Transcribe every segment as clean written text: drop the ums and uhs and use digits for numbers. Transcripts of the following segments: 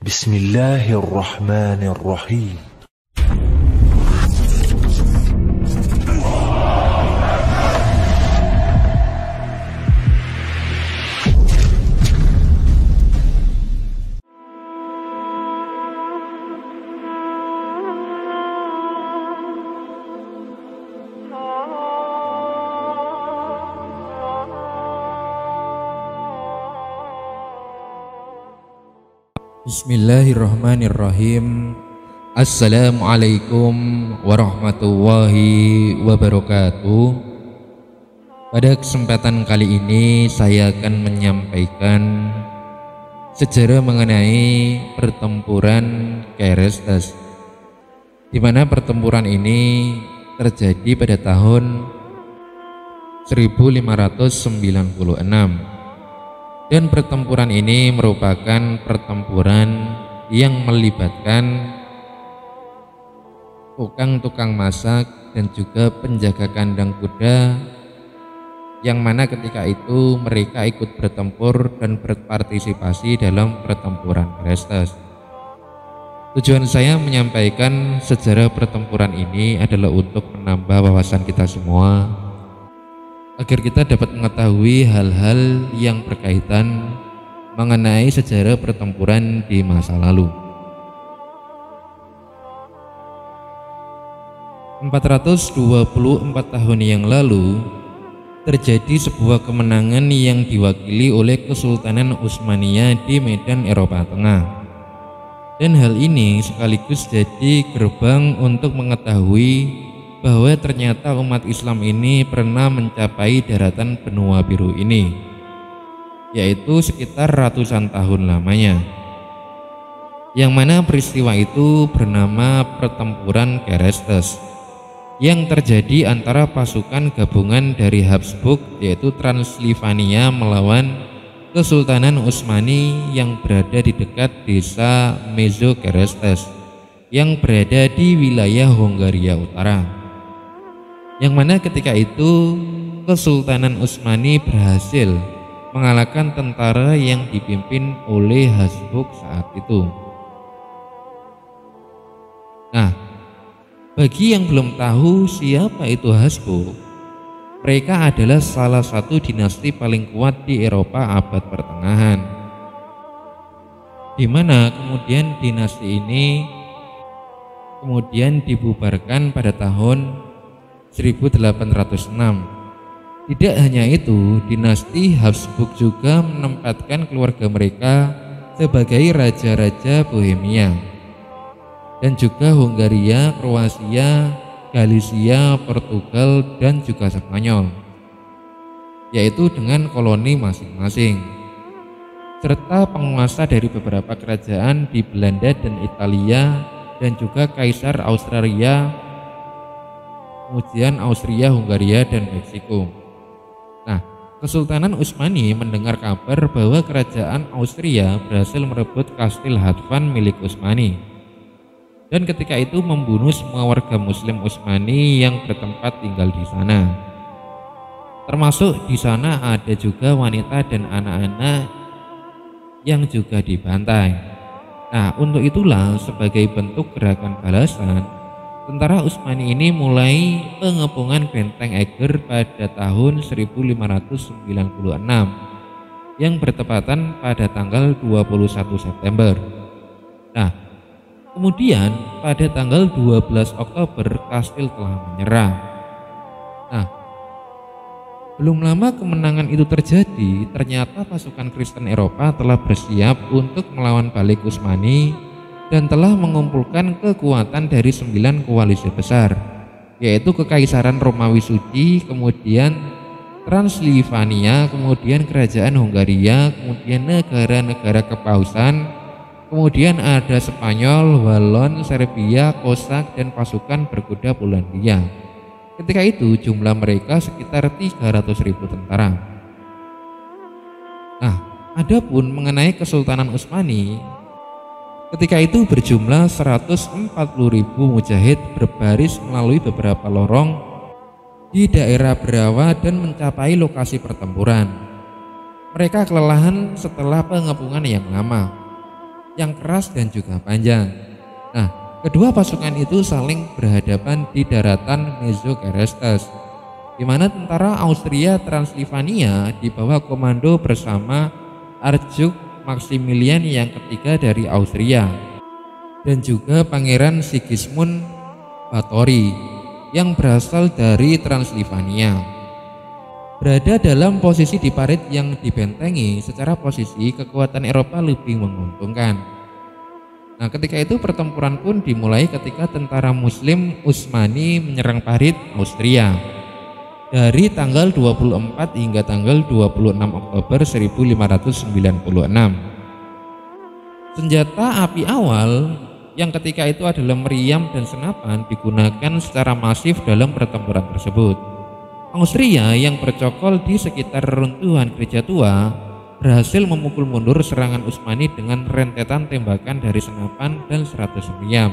بسم الله الرحمن الرحيم. Bismillahirrahmanirrahim. Assalamualaikum warahmatullahi wabarakatuh. Pada kesempatan kali ini saya akan menyampaikan sejarah mengenai pertempuran Kairestas, di mana pertempuran ini terjadi pada tahun 1596. Dan pertempuran ini merupakan pertempuran yang melibatkan tukang masak dan juga penjaga kandang kuda, yang mana ketika itu mereka ikut bertempur dan berpartisipasi dalam pertempuran Kairestas. Tujuan saya menyampaikan sejarah pertempuran ini adalah untuk menambah wawasan kita semua, agar kita dapat mengetahui hal-hal yang berkaitan mengenai sejarah pertempuran di masa lalu. 424 tahun yang lalu terjadi sebuah kemenangan yang diwakili oleh Kesultanan Utsmaniyah di medan Eropa Tengah. Dan hal ini sekaligus jadi gerbang untuk mengetahui bahwa ternyata umat Islam ini pernah mencapai daratan benua biru ini, yaitu sekitar ratusan tahun lamanya, yang mana peristiwa itu bernama pertempuran Kairestas, yang terjadi antara pasukan gabungan dari Habsburg yaitu Transilvania melawan Kesultanan Utsmani yang berada di dekat desa Mezo-Kairestas yang berada di wilayah Hongaria Utara, yang mana ketika itu Kesultanan Utsmani berhasil mengalahkan tentara yang dipimpin oleh Habsburg saat itu. Nah, bagi yang belum tahu siapa itu Habsburg, mereka adalah salah satu dinasti paling kuat di Eropa abad pertengahan, di mana kemudian dinasti ini kemudian dibubarkan pada tahun 1806. Tidak hanya itu, dinasti Habsburg juga menempatkan keluarga mereka sebagai raja-raja Bohemia dan juga Hongaria, Kroasia, Galicia, Portugal, dan juga Spanyol, yaitu dengan koloni masing-masing, serta penguasa dari beberapa kerajaan di Belanda dan Italia, dan juga Kaisar Australia, kemudian Austria, Hungaria, dan Meksiko. Nah, Kesultanan Utsmani mendengar kabar bahwa kerajaan Austria berhasil merebut Kastil Hatvan milik Utsmani, dan ketika itu membunuh semua warga Muslim Utsmani yang bertempat tinggal di sana. Termasuk di sana ada juga wanita dan anak-anak yang juga dibantai. Nah, untuk itulah sebagai bentuk gerakan balasan, tentara Utsmani ini mulai pengepungan benteng Eger pada tahun 1596 yang bertepatan pada tanggal 21 September. Nah, kemudian pada tanggal 12 Oktober kastil telah menyerah. Nah, belum lama kemenangan itu terjadi, ternyata pasukan Kristen Eropa telah bersiap untuk melawan balik Utsmani dan telah mengumpulkan kekuatan dari 9 koalisi besar, yaitu Kekaisaran Romawi Suci, kemudian Transilvania, kemudian Kerajaan Hongaria, kemudian negara-negara kepausan, kemudian ada Spanyol, Walon, Serbia, Kosak, dan pasukan berkuda Polandia. Ketika itu jumlah mereka sekitar 300.000 tentara. Nah, adapun mengenai Kesultanan Utsmani, ketika itu berjumlah 140.000 mujahid berbaris melalui beberapa lorong di daerah Berawa dan mencapai lokasi pertempuran. Mereka kelelahan setelah pengepungan yang lama. yang keras dan juga panjang. Nah, kedua pasukan itu saling berhadapan di daratan Mezogerestes, di mana tentara Austria Transilvania di bawah komando bersama Archduke Maximilian yang ketiga dari Austria dan juga Pangeran Sigismund Báthory yang berasal dari Transilvania, berada dalam posisi di parit yang dibentengi. Secara posisi kekuatan Eropa lebih menguntungkan. Nah, ketika itu pertempuran pun dimulai ketika tentara Muslim Utsmani menyerang parit Austria dari tanggal 24 hingga tanggal 26 Oktober 1596. Senjata api awal yang ketika itu adalah meriam dan senapan digunakan secara masif dalam pertempuran tersebut. Austria yang bercokol di sekitar reruntuhan gereja tua berhasil memukul mundur serangan Utsmani dengan rentetan tembakan dari senapan dan 100 meriam.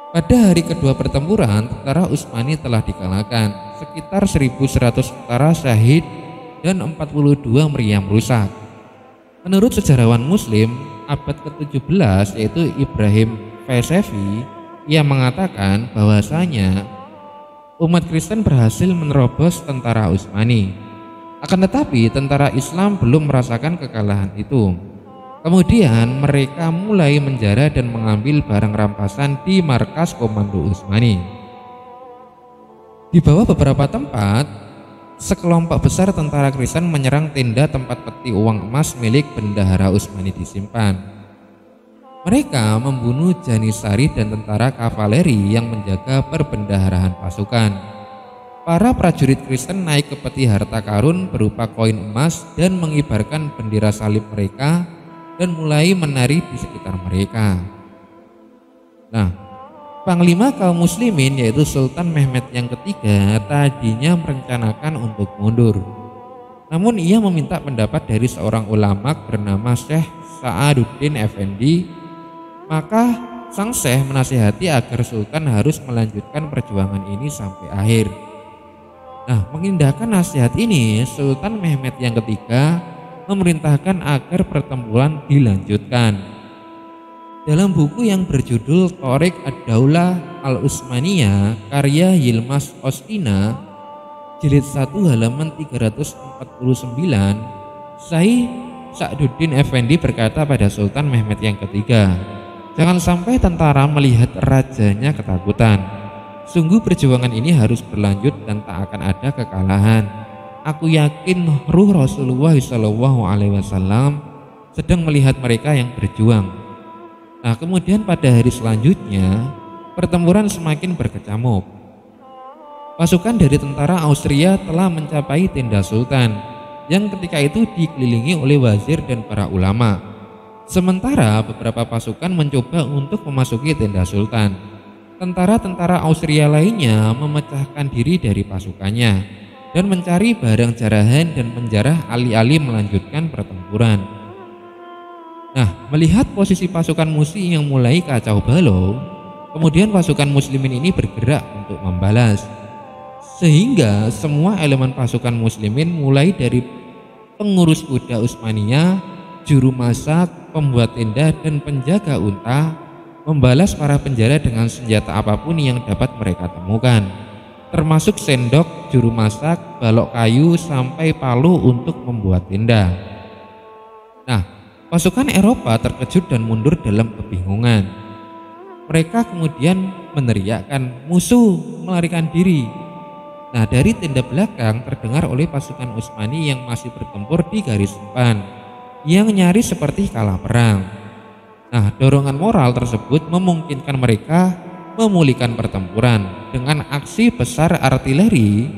Pada hari kedua pertempuran, tentara Utsmani telah dikalahkan. Sekitar 1.100 tentara syahid dan 42 meriam rusak. Menurut sejarawan Muslim abad ke-17 yaitu Ibrahim Vesevi, ia mengatakan bahwasanya umat Kristen berhasil menerobos tentara Utsmani. Akan tetapi tentara Islam belum merasakan kekalahan itu. Kemudian mereka mulai menjara dan mengambil barang rampasan di markas komando Utsmani. Di bawah beberapa tempat, sekelompok besar tentara Kristen menyerang tenda tempat peti uang emas milik bendahara Utsmani disimpan. Mereka membunuh Janissary dan tentara kavaleri yang menjaga perbendaharaan pasukan. Para prajurit Kristen naik ke peti harta karun berupa koin emas dan mengibarkan bendera salib mereka dan mulai menari di sekitar mereka. Nah, Panglima kaum muslimin yaitu Sultan Mehmed yang ketiga tadinya merencanakan untuk mundur. Namun ia meminta pendapat dari seorang ulama bernama Syekh Sa'aduddin Effendi. Maka sang Syekh menasihati agar Sultan harus melanjutkan perjuangan ini sampai akhir. Nah, mengindahkan nasihat ini, Sultan Mehmed yang ketiga memerintahkan agar pertempuran dilanjutkan. Dalam buku yang berjudul Tariq ad-Daulah al-Utsmaniyah karya Yilmaz Ostina jilid 1 halaman 349, Syekh Sa'aduddin Effendi berkata pada Sultan Mehmed yang ketiga, "Jangan sampai tentara melihat rajanya ketakutan. Sungguh perjuangan ini harus berlanjut dan tak akan ada kekalahan. Aku yakin ruh Rasulullah SAW sedang melihat mereka yang berjuang." Nah, kemudian pada hari selanjutnya pertempuran semakin berkecamuk. Pasukan dari tentara Austria telah mencapai tenda Sultan yang ketika itu dikelilingi oleh wazir dan para ulama. Sementara beberapa pasukan mencoba untuk memasuki tenda Sultan. Tentara-tentara Austria lainnya memecahkan diri dari pasukannya dan mencari barang jarahan dan menjarah alih-alih melanjutkan pertempuran. Nah, melihat posisi pasukan musuh yang mulai kacau balau, kemudian pasukan muslimin ini bergerak untuk membalas. Sehingga semua elemen pasukan muslimin mulai dari pengurus kuda Utsmaniyah, juru masak, pembuat tenda dan penjaga unta membalas para penjara dengan senjata apapun yang dapat mereka temukan, termasuk sendok, juru masak, balok kayu, sampai palu untuk membuat tenda. Nah, pasukan Eropa terkejut dan mundur dalam kebingungan. Mereka kemudian meneriakkan, "Musuh, melarikan diri." Nah, dari tenda belakang terdengar oleh pasukan Utsmani yang masih bertempur di garis depan, yang nyaris seperti kalah perang. Nah, dorongan moral tersebut memungkinkan mereka memulihkan pertempuran dengan aksi besar artileri.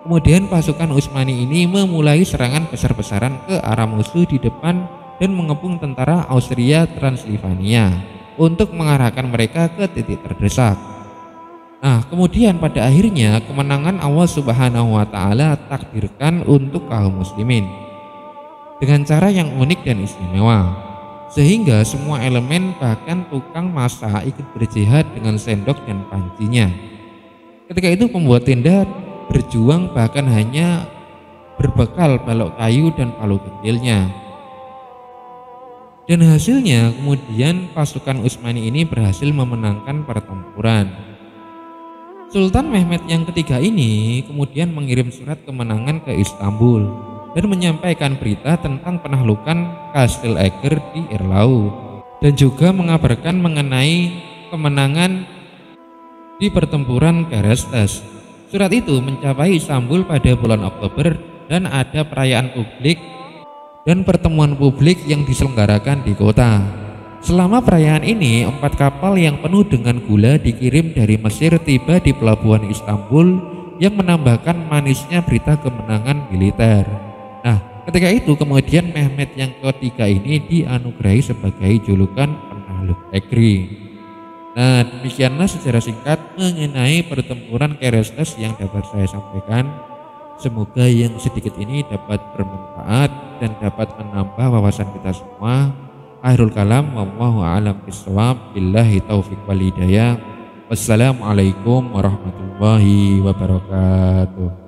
Kemudian pasukan Utsmani ini memulai serangan besar-besaran ke arah musuh di depan dan mengepung tentara Austria Transilvania untuk mengarahkan mereka ke titik terdesak. Nah, kemudian pada akhirnya kemenangan Allah Subhanahu wa Ta'ala takdirkan untuk kaum muslimin dengan cara yang unik dan istimewa. Sehingga semua elemen bahkan tukang masak ikut berjihad dengan sendok dan pancinya. Ketika itu pembuat tenda berjuang bahkan hanya berbekal balok kayu dan palu kecilnya. Dan hasilnya kemudian pasukan Utsmani ini berhasil memenangkan pertempuran. Sultan Mehmed yang ketiga ini kemudian mengirim surat kemenangan ke Istanbul dan menyampaikan berita tentang penaklukan Kastil Eger di Erlau dan juga mengabarkan mengenai kemenangan di pertempuran Kerestes. Surat itu mencapai Istanbul pada bulan Oktober dan ada perayaan publik dan pertemuan publik yang diselenggarakan di kota. Selama perayaan ini, 4 kapal yang penuh dengan gula dikirim dari Mesir tiba di pelabuhan Istanbul yang menambahkan manisnya berita kemenangan militer. Nah, ketika itu kemudian Mehmed yang ketiga ini dianugerahi sebagai julukan penakluk Egri. Nah, demikianlah sejarah singkat mengenai pertempuran Kerestes yang dapat saya sampaikan. Semoga yang sedikit ini dapat bermanfaat dan dapat menambah wawasan kita semua. Akhirul kalam, wallahu a'lam bishawab, billahi taufiq wal hidayah. Wassalamualaikum warahmatullahi wabarakatuh.